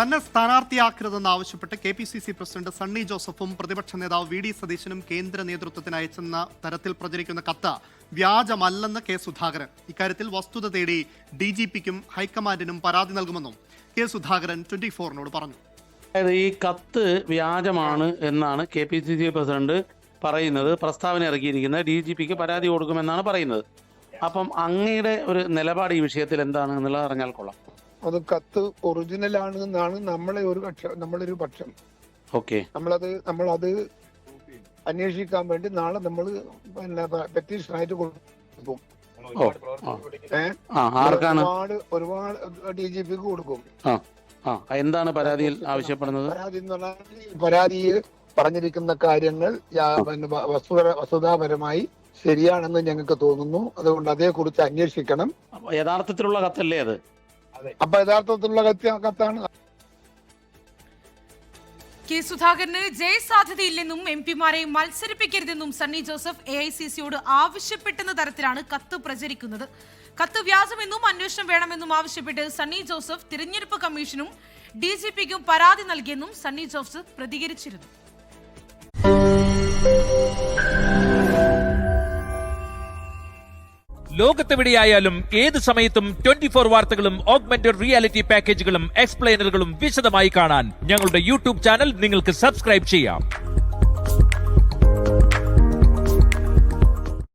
തന്നെ സ്ഥാനാർത്ഥിയാക്കരുതെന്നാവശ്യപ്പെട്ട് KPCC president Sunny ജോസഫും പ്രതിപക്ഷ നേതാവ് VD സതീശനും കേന്ദ്ര നേതൃത്വത്തിന് അയച്ചെന്ന തരത്തിൽ പ്രചരിക്കുന്ന കത്ത് വ്യാജമല്ലെന്ന് കെ സുധാകരൻ. ഇക്കാര്യത്തിൽ വസ്തുത തേടി DGPക്കും ഹൈക്കമാൻഡിനും പരാതി നൽകുമെന്നും കെ സുധാകരൻ 24-നോട് പറഞ്ഞു. ഈ കത്ത് വ്യാജമാണ് എന്നാണ് KPCC പ്രസിഡന്റ് പറയുന്നത്. പ്രസ്താവന ഇറക്കിയിരിക്കുന്നത് DGPക്ക് പരാതി കൊടുക്കുമെന്നാണ് പറയുന്നത്. അപ്പം അങ്ങയുടെ ഒരു നിലപാട് ഈ വിഷയത്തിൽ എന്താണ് എന്നുള്ളത് അറിഞ്ഞാൽ കൊള്ളാം. അത് കത്ത് ഒറിജിനൽ ആണ് എന്നാണ് നമ്മളൊരു പക്ഷം. ഓക്കെ, നമ്മളത് അന്വേഷിക്കാൻ വേണ്ടി നാളെ നമ്മൾ പെറ്റീഷനായിട്ട് കൊടുക്കും. ഒരുപാട് DGPക്ക് കൊടുക്കും. എന്താണ് പരാതിയിൽ ആവശ്യപ്പെടുന്നത്? പരാതി എന്ന് പറഞ്ഞാൽ പരാതിയിൽ പറഞ്ഞിരിക്കുന്ന കാര്യങ്ങൾ വസ്തുതാപരമായി ശരിയാണെന്ന് ഞങ്ങൾക്ക് തോന്നുന്നു. അതുകൊണ്ട് അതേക്കുറിച്ച് അന്വേഷിക്കണം. യഥാർത്ഥത്തിലുള്ള കത്തല്ലേ അത്? അപ്പൊ യഥാർത്ഥത്തിലുള്ള കത്താണ്. കെ സുധാകരന് ജയസാധ്യതയില്ലെന്നും MP-മാരെ മത്സരിപ്പിക്കരുതെന്നും സണ്ണി ജോസഫ് AICC-യോട് ആവശ്യപ്പെട്ടെന്ന തരത്തിലാണ് കത്ത് പ്രചരിക്കുന്നത്. കത്ത് വ്യാജമെന്നും അന്വേഷണം വേണമെന്നും ആവശ്യപ്പെട്ട് സണ്ണി ജോസഫ് തിരഞ്ഞെടുപ്പ് കമ്മീഷനും DGPക്കും പരാതി നൽകിയെന്നും സണ്ണി ജോസഫ് പ്രതികരിച്ചിരുന്നു. ലോകത്തെവിടെയായാലും ഏത് സമയത്തും 24 വാർത്തകളും ഓഗ്മെന്റഡ് റിയാലിറ്റി പാക്കേജുകളും എക്സ്പ്ലെയിനറുകളും വിശദമായി കാണാൻ ഞങ്ങളുടെ YouTube ചാനൽ നിങ്ങൾക്ക് സബ്സ്ക്രൈബ് ചെയ്യാം.